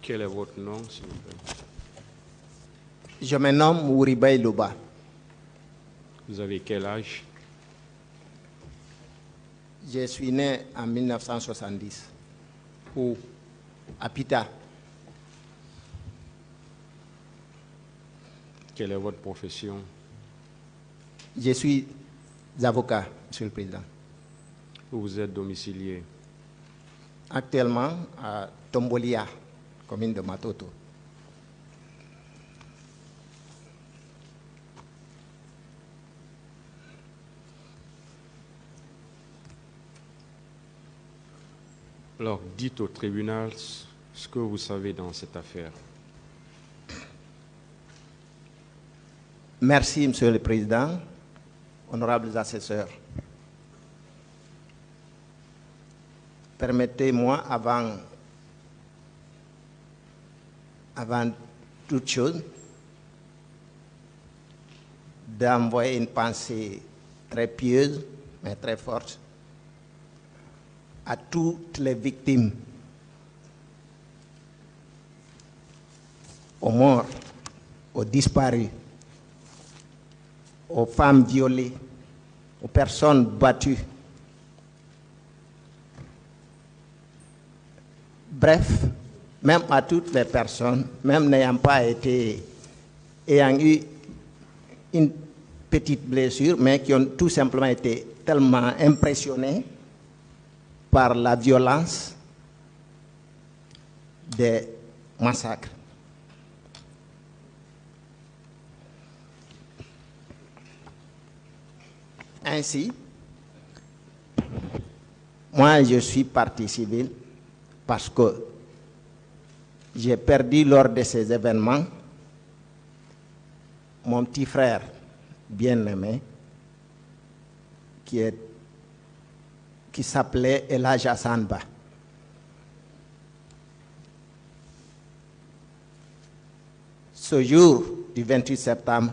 Quel est votre nom, s'il vous plaît? Je me nomme Ouribay Louba. Vous avez quel âge? Je suis né en 1970 Où? à Pita. Quelle est votre profession? Je suis avocat, Monsieur le Président. Où vous êtes domicilié? Actuellement à Tombolia, commune de Matoto. Alors, dites au tribunal ce que vous savez dans cette affaire. Merci, Monsieur le Président, honorables assesseurs. Permettez-moi, avant toute chose, d'envoyer une pensée très pieuse, mais très forte, à toutes les victimes, aux morts, aux disparus, aux femmes violées, aux personnes battues. Bref, même à toutes les personnes, même n'ayant pas été, ayant eu une petite blessure, mais qui ont tout simplement été tellement impressionnées par la violence des massacres. Ainsi, moi je suis partie civile parce que j'ai perdu lors de ces événements mon petit frère bien-aimé qui s'appelait Elhadj Hassan Ba. Ce jour du 28 septembre,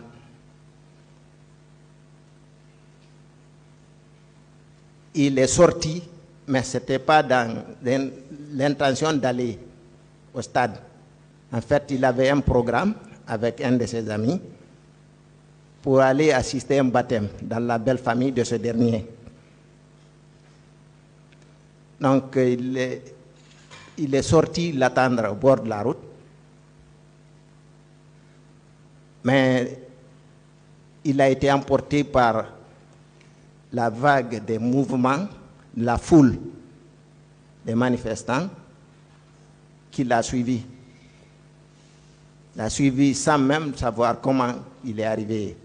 il est sorti, mais ce n'était pas dans l'intention d'aller au stade. En fait, il avait un programme avec un de ses amis pour aller assister à un baptême dans la belle famille de ce dernier. Donc, il est sorti l'attendre au bord de la route. Mais il a été emporté par la vague des mouvements, la foule des manifestants qui l'a suivi. L'a suivi sans même savoir comment il est arrivé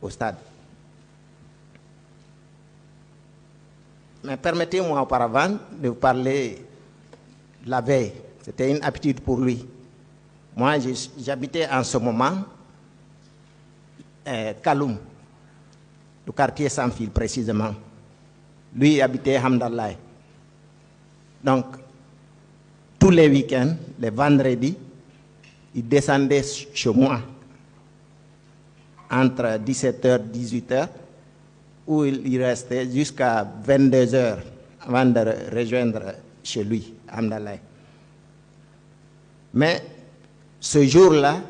au stade. Mais permettez-moi auparavant de vous parler de la veille. C'était une habitude pour lui. Moi, j'habitais en ce moment Kaloum, le quartier sans fil précisément. Lui habitait Hamdallah. Donc, tous les week-ends, les vendredis, il descendait chez moi entre 17h et 18h, où il restait jusqu'à 22h avant de rejoindre chez lui, Hamdallah. Mais ce jour-là,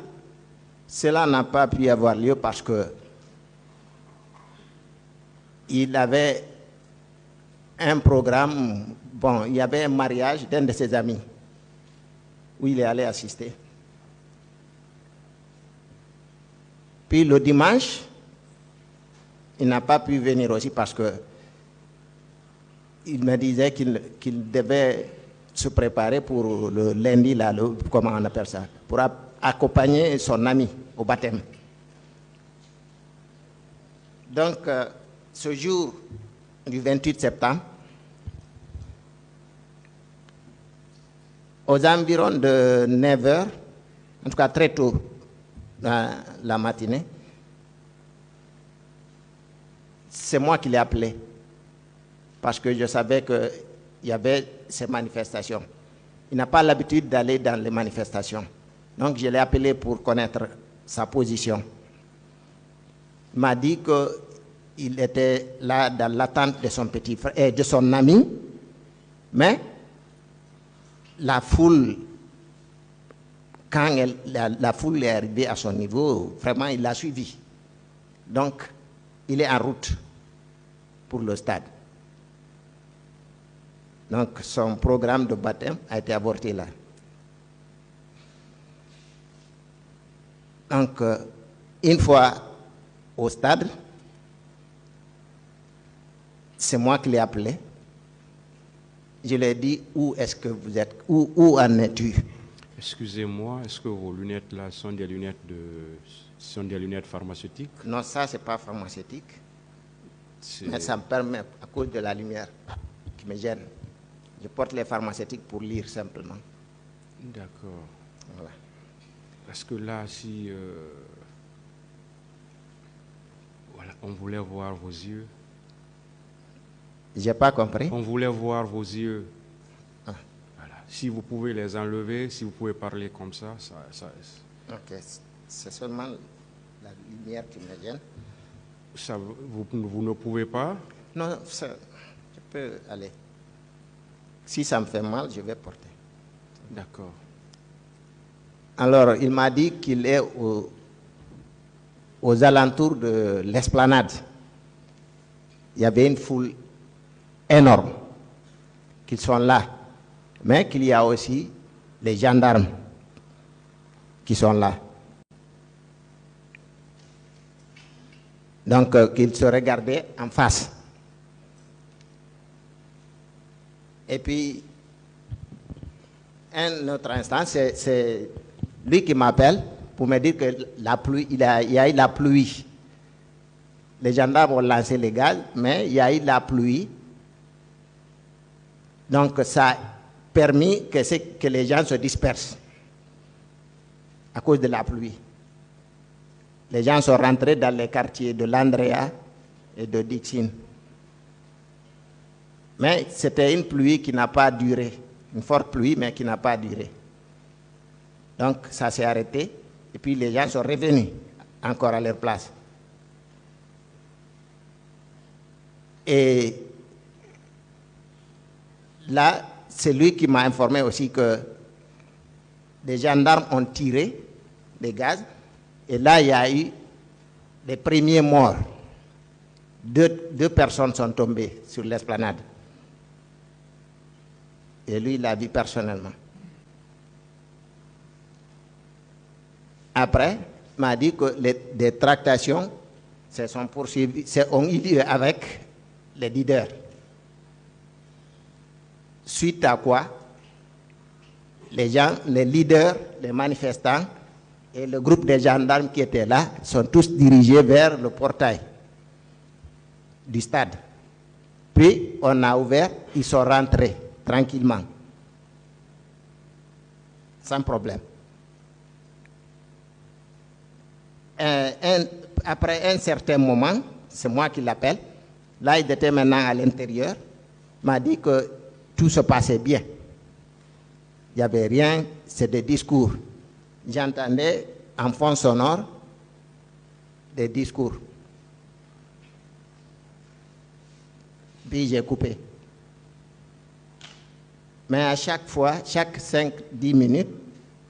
cela n'a pas pu avoir lieu parce que il avait un programme, bon, il y avait un mariage d'un de ses amis où il est allé assister. Puis le dimanche, il n'a pas pu venir aussi parce que il me disait qu'il devait se préparer pour le lundi, là, comment on appelle ça, pour accompagner son ami au baptême. Donc, ce jour du 28 septembre, aux environs de 9h, en tout cas très tôt dans la matinée, c'est moi qui l'ai appelé parce que je savais qu'il y avait ces manifestations. Il n'a pas l'habitude d'aller dans les manifestations. Donc je l'ai appelé pour connaître sa position. Il m'a dit qu'il était là dans l'attente de son petit frère et de son ami, mais la foule quand la foule est arrivée à son niveau, vraiment, il l'a suivi. Donc, il est en route pour le stade. Donc, son programme de baptême a été avorté là. Donc, une fois au stade, c'est moi qui l'ai appelé. Je lui ai dit, où est-ce que vous êtes? Où en es-tu? Excusez-moi, est-ce que vos lunettes là sont des lunettes pharmaceutiques? Non, ça, c'est pas pharmaceutique. Mais ça me permet, à cause de la lumière qui me gêne. Je porte les pharmaceutiques pour lire simplement. D'accord. Voilà. Parce que là, si voilà, on voulait voir vos yeux. J'ai pas compris. On voulait voir vos yeux. Ah. Voilà. Si vous pouvez les enlever, si vous pouvez parler comme ça. Ok, c'est seulement la lumière qui me gêne. Ça, vous ne pouvez pas? Non, je peux aller. Si ça me fait mal, je vais porter. D'accord. Alors, il m'a dit qu'il est aux alentours de l'esplanade. Il y avait une foule énorme, qu'ils sont là. Mais qu'il y a aussi les gendarmes qui sont là. Donc, qu'ils se regardaient en face. Et puis, un autre instant, c'est lui qui m'appelle pour me dire que la pluie, il y a eu la pluie. Les gendarmes ont lancé les gaz, mais il y a eu la pluie. Donc, ça a permis que les gens se dispersent à cause de la pluie. Les gens sont rentrés dans les quartiers de l'Andrea et de Dixine. Mais c'était une pluie qui n'a pas duré. Une forte pluie, mais qui n'a pas duré. Donc, ça s'est arrêté. Et puis, les gens sont revenus encore à leur place. Et là, c'est lui qui m'a informé aussi que les gendarmes ont tiré des gaz. Et là, il y a eu les premiers morts. Deux personnes sont tombées sur l'esplanade. Et lui, il l'a vu personnellement. Après, il m'a dit que des tractations se sont poursuivies, ont eu lieu avec les leaders. Suite à quoi, les leaders, les manifestants et le groupe des gendarmes qui étaient là sont tous dirigés vers le portail du stade. Puis, on a ouvert, ils sont rentrés tranquillement, sans problème. Après un certain moment, c'est moi qui l'appelle, là il était maintenant à l'intérieur, m'a dit que tout se passait bien. Il n'y avait rien, c'est des discours. J'entendais en fond sonore des discours. Puis j'ai coupé. Mais à chaque fois, chaque 5-10 minutes,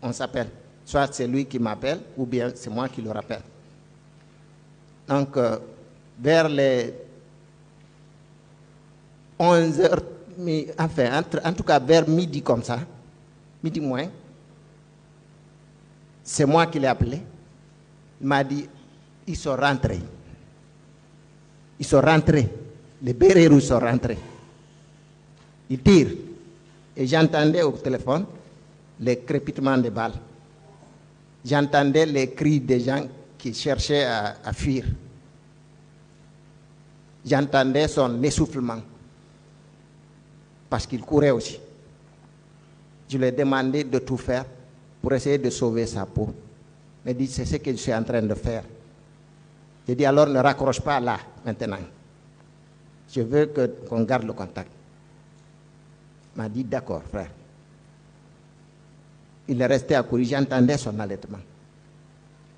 on s'appelle. Soit c'est lui qui m'appelle, ou bien c'est moi qui le rappelle. Donc, vers les 11h, enfin, en tout cas vers midi comme ça, midi moins, c'est moi qui l'ai appelé. Il m'a dit, ils sont rentrés. Ils sont rentrés. Les bérets rouges sont rentrés. Ils tirent. Et j'entendais au téléphone les crépitements des balles. J'entendais les cris des gens qui cherchaient à fuir. J'entendais son essoufflement. Parce qu'il courait aussi. Je lui ai demandé de tout faire pour essayer de sauver sa peau. Il m'a dit, c'est ce que je suis en train de faire. J'ai dit, alors ne raccroche pas là, maintenant. Je veux qu'on garde le contact. Il m'a dit, d'accord, frère. Il est resté à courir, j'entendais son allaitement.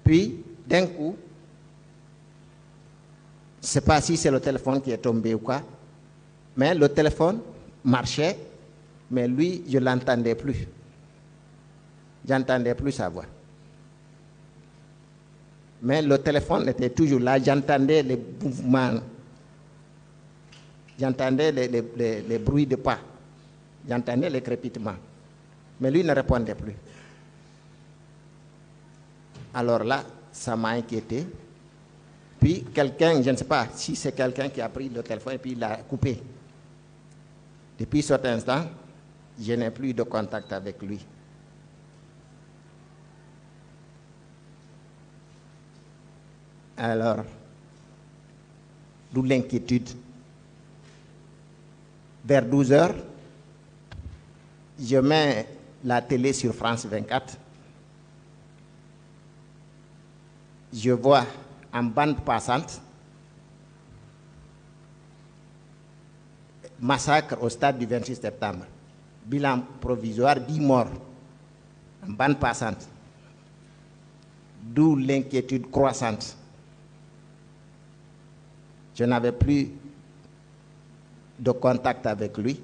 Puis, d'un coup, je ne sais pas si c'est le téléphone qui est tombé ou quoi, mais le téléphone marchait, mais lui, je ne l'entendais plus. J'entendais plus sa voix. Mais le téléphone était toujours là, j'entendais les mouvements, j'entendais les bruits de pas, j'entendais les crépitements. Mais lui ne répondait plus. Alors là, ça m'a inquiété. Puis quelqu'un, je ne sais pas si c'est quelqu'un qui a pris le téléphone et puis il l'a coupé. Depuis cet instant, je n'ai plus de contact avec lui. Alors, d'où l'inquiétude. Vers 12 heures, je mets la télé sur France 24. Je vois en bande passante massacre au stade du 26 septembre. Bilan provisoire, 10 morts en bande passante. D'où l'inquiétude croissante. Je n'avais plus de contact avec lui.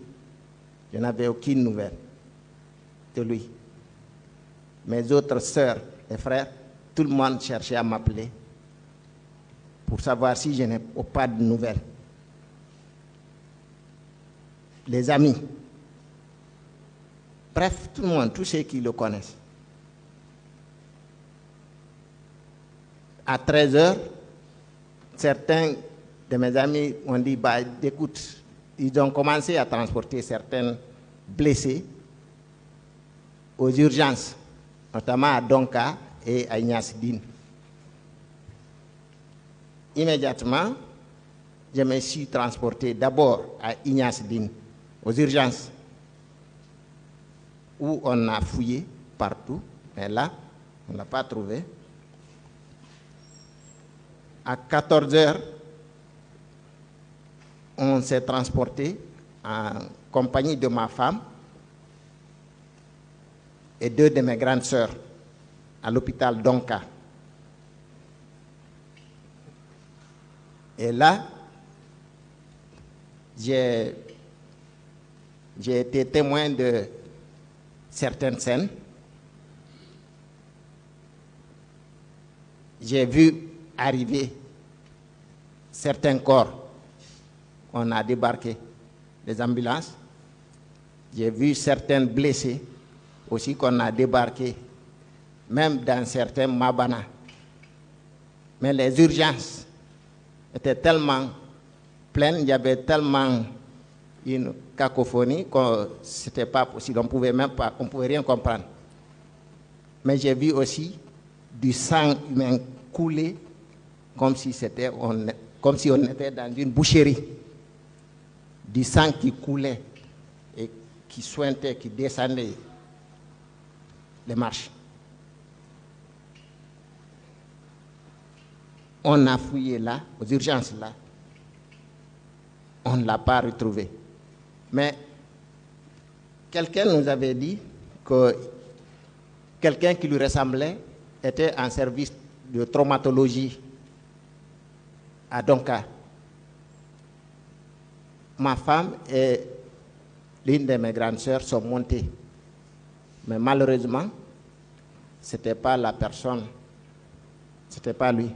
Je n'avais aucune nouvelle de lui. Mes autres sœurs et frères, tout le monde cherchait à m'appeler pour savoir si je n'ai pas de nouvelles. Les amis, bref, tout le monde, tous ceux qui le connaissent. À 13 heures, certains de mes amis ont dit, bah, écoute, ils ont commencé à transporter certains blessés aux urgences, notamment à Donka et à Ignace-Dine. Immédiatement, je me suis transporté d'abord à Ignace-Dine, aux urgences, où on a fouillé partout, mais là, on ne l'a pas trouvé. À 14 heures, on s'est transporté en compagnie de ma femme et 2 de mes grandes sœurs à l'hôpital Donka. Et là, j'ai été témoin de certaines scènes. J'ai vu arriver certains corps. On a débarqué les ambulances. J'ai vu certains blessés aussi qu'on a débarqué, même dans certains Mabana. Mais les urgences étaient tellement pleines, il y avait tellement une cacophonie que ce n'était pas possible, on ne pouvait rien comprendre. Mais j'ai vu aussi du sang humain couler comme si on était dans une boucherie. Du sang qui coulait et qui suintait, qui descendait les marches. On a fouillé là, aux urgences là. On ne l'a pas retrouvé. Mais quelqu'un nous avait dit que quelqu'un qui lui ressemblait était en service de traumatologie à Donka. Ma femme et l'une de mes grandes sœurs sont montées. Mais malheureusement, ce n'était pas la personne, ce n'était pas lui.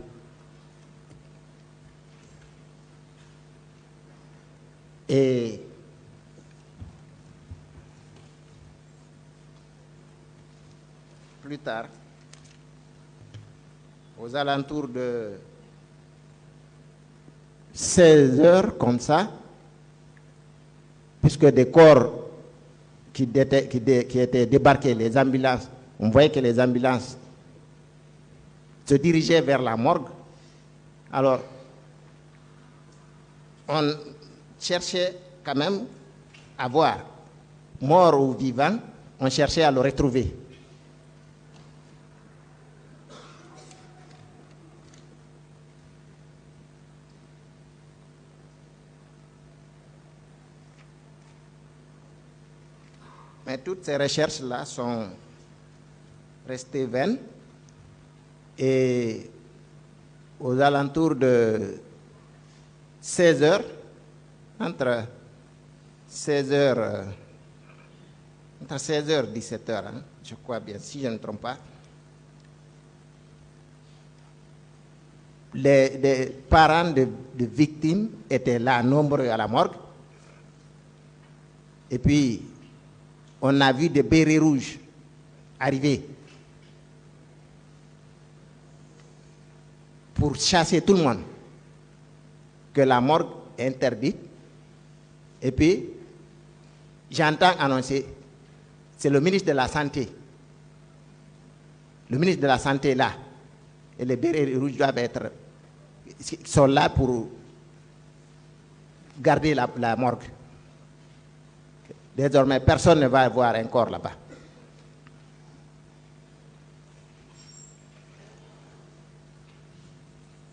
Et plus tard, aux alentours de 16 heures comme ça, puisque des corps qui étaient débarqués, les ambulances, on voyait que les ambulances se dirigeaient vers la morgue. Alors, on cherchait quand même à voir, mort ou vivant, on cherchait à le retrouver. Mais toutes ces recherches-là sont restées vaines. Et aux alentours de 16 heures, entre entre 16h et 17h, hein, je crois bien, si je ne me trompe pas. Les parents de victimes étaient là, nombreux à la morgue. Et puis, on a vu des bérets rouges arriver pour chasser tout le monde, que la morgue est interdite. Et puis, j'entends annoncer, c'est le ministre de la Santé. Le ministre de la Santé est là. Et les bérets rouges doivent être, sont là pour garder la morgue. Désormais, personne ne va voir un corps là-bas.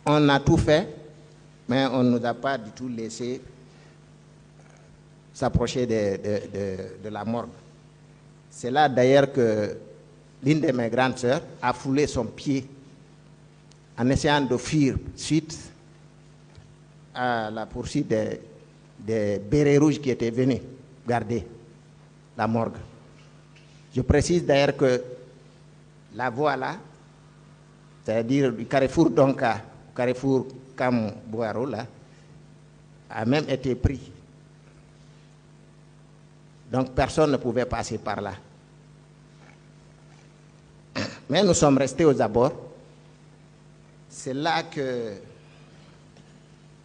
On a tout fait, mais on ne nous a pas du tout laissé s'approcher de la morgue. C'est là d'ailleurs que l'une de mes grandes sœurs a foulé son pied en essayant de fuir suite à la poursuite des bérets rouges qui étaient venus garder la morgue. Je précise d'ailleurs que la voie là, c'est-à-dire du carrefour Donka, carrefour Cam-Boaro là, a même été pris. Donc personne ne pouvait passer par là. Mais nous sommes restés aux abords. C'est là que,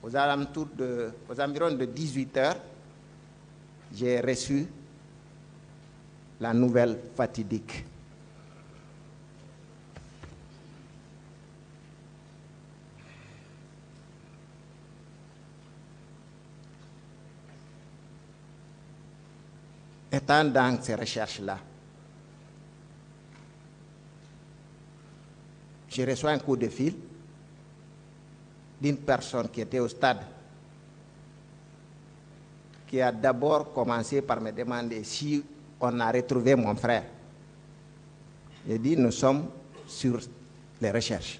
aux environs de 18h, j'ai reçu la nouvelle fatidique. Étant dans ces recherches-là, j'ai reçu un coup de fil d'une personne qui était au stade, qui a d'abord commencé par me demander si on a retrouvé mon frère. J'ai dit, nous sommes sur les recherches.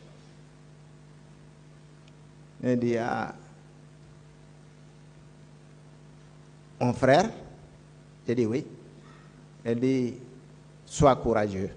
Il dit, ah, mon frère? J'ai dit oui. Elle dit, sois courageux.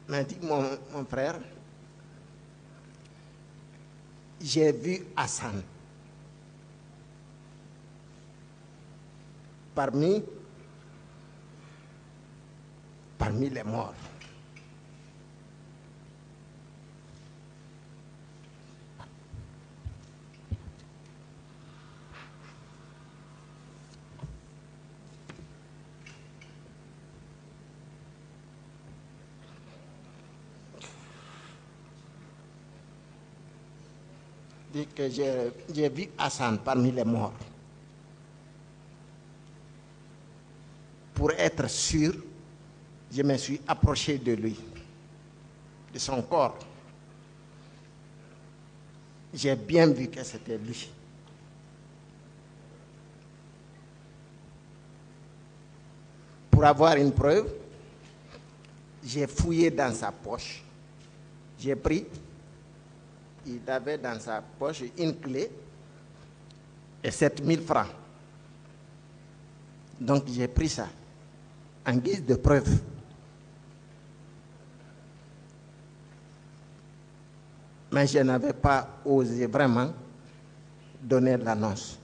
M'a dit mon frère, j'ai vu Hassan parmi les morts. Dit que j'ai vu Hassan parmi les morts. Pour être sûr, je me suis approché de lui, de son corps. J'ai bien vu que c'était lui. Pour avoir une preuve, j'ai fouillé dans sa poche. J'ai pris, il avait dans sa poche une clé et 7000 francs. Donc j'ai pris ça en guise de preuve. Mais je n'avais pas osé vraiment donner l'annonce.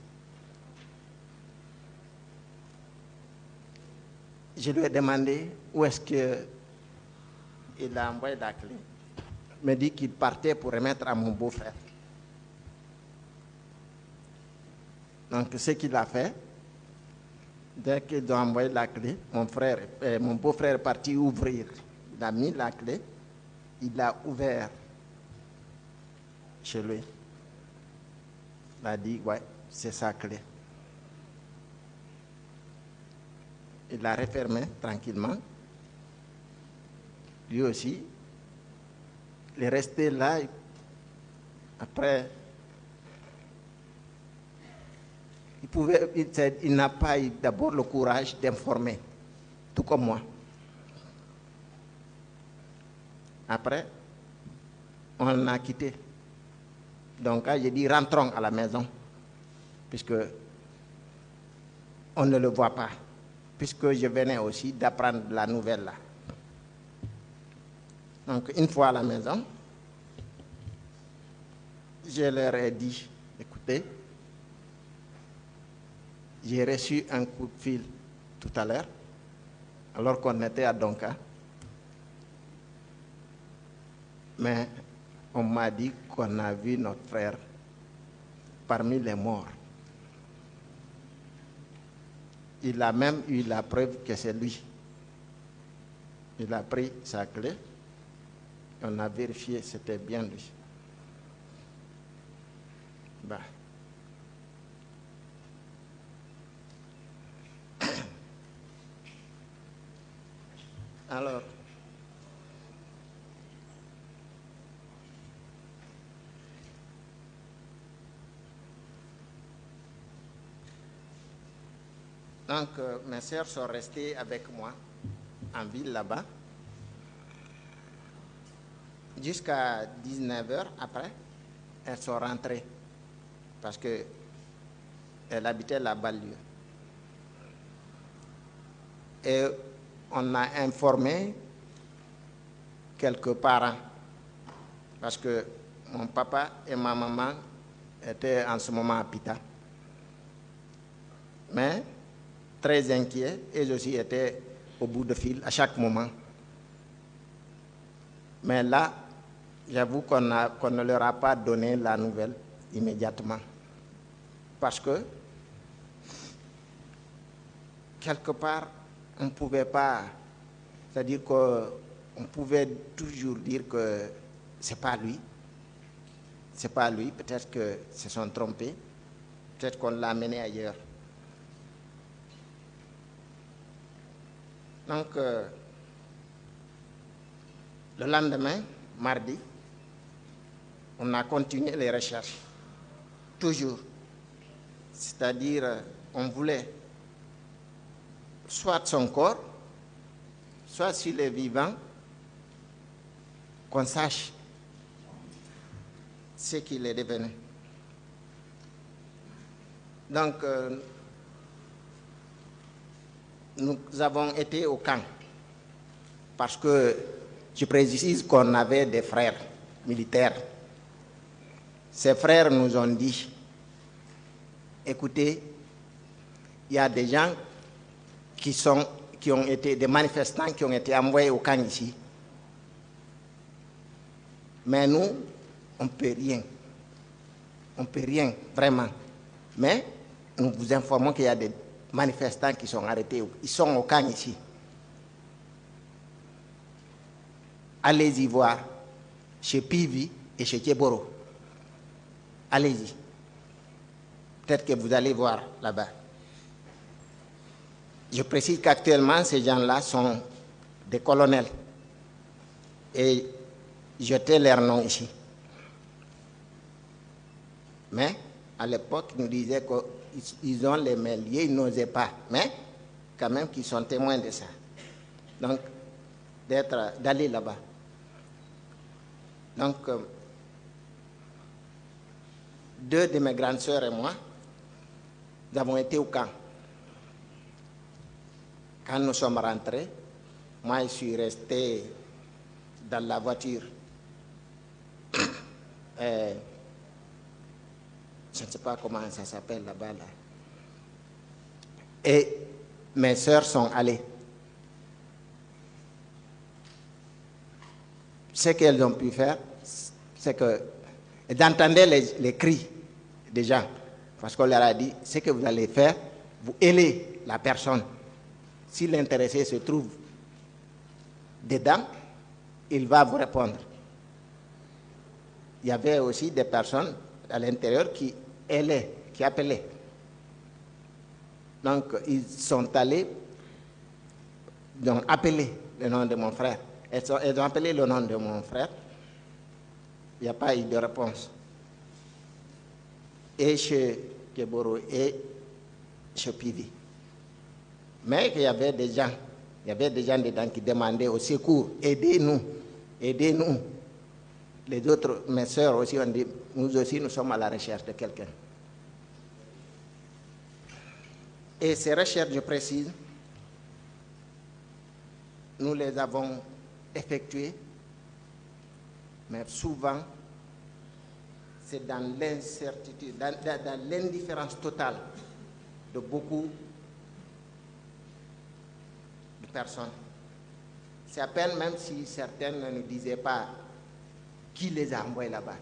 Je lui ai demandé où est-ce qu'il a envoyé la clé. Il me dit qu'il partait pour remettre à mon beau-frère. Donc, ce qu'il a fait, dès qu'ils ont envoyé la clé, mon beau-frère est parti ouvrir. Il a mis la clé, il a ouvert chez lui. Il a dit, ouais, c'est sa clé. Il l'a refermé tranquillement. Lui aussi, il est resté là. Après, il n'a pas eu d'abord le courage d'informer, tout comme moi. Après, on a quitté. Donc, j'ai dit, rentrons à la maison, puisque on ne le voit pas, puisque je venais aussi d'apprendre la nouvelle là. Donc, une fois à la maison, je leur ai dit, écoutez, j'ai reçu un coup de fil tout à l'heure, alors qu'on était à Donka. Mais on m'a dit qu'on a vu notre frère parmi les morts. Il a même eu la preuve que c'est lui. Il a pris sa clé. On a vérifié, c'était bien lui. Bah. Alors, donc mes sœurs sont restées avec moi en ville là-bas jusqu'à 19h. Après, elles sont rentrées parce qu'elles habitaient la banlieue. Et on a informé quelques parents parce que mon papa et ma maman étaient en ce moment à Pita. Mais très inquiets, eux aussi étaient au bout de fil à chaque moment. Mais là, j'avoue qu'on ne leur a pas donné la nouvelle immédiatement. Parce que, quelque part, on ne pouvait pas, c'est-à-dire qu'on pouvait toujours dire que c'est pas lui. C'est pas lui, peut-être qu'ils se sont trompés, peut-être qu'on l'a amené ailleurs. Donc, le lendemain, mardi, on a continué les recherches, toujours. C'est-à-dire, on voulait soit son corps, soit s'il est vivant, qu'on sache ce qu'il est devenu. Donc, nous avons été au camp, parce que je précise qu'on avait des frères militaires. Ces frères nous ont dit, écoutez, il y a des gens qui ont été des manifestants qui ont été envoyés au camp ici. Mais nous, on ne peut rien. On ne peut rien, vraiment. Mais nous vous informons qu'il y a des manifestants qui sont arrêtés. Ils sont au camp ici. Allez-y voir chez Pivi et chez Tchéboro. Allez-y. Peut-être que vous allez voir là-bas. Je précise qu'actuellement, ces gens-là sont des colonels. Et je tais leur nom ici. Mais, à l'époque, ils nous disaient qu'ils ont les mains liées, ils n'osaient pas. Mais, quand même, qu'ils sont témoins de ça. Donc, d'aller là-bas. Donc, deux de mes grandes sœurs et moi, nous avons été au camp. Quand nous sommes rentrés, moi, je suis resté dans la voiture. Je ne sais pas comment ça s'appelle là-bas. Là. Et mes sœurs sont allées. Ce qu'elles ont pu faire, c'est que d'entendre les cris des gens. Parce qu'on leur a dit, ce que vous allez faire, vous aidez la personne. Si l'intéressé se trouve dedans, il va vous répondre. Il y avait aussi des personnes à l'intérieur qui appelaient. Donc, ils sont allés, ils ont appelé le nom de mon frère. Ils ont appelé le nom de mon frère. Il n'y a pas eu de réponse. Et chez Keboro et chez Pivi. Mais il y avait des gens dedans qui demandaient au secours, aidez-nous, aidez-nous. Les autres, mes soeurs aussi ont dit, nous aussi, nous sommes à la recherche de quelqu'un. Et ces recherches, je précise, nous les avons effectuées, mais souvent, c'est dans l'incertitude, dans l'indifférence totale de beaucoup de personnes. C'est à peine même si certaines ne nous disaient pas qui les a envoyés là-bas.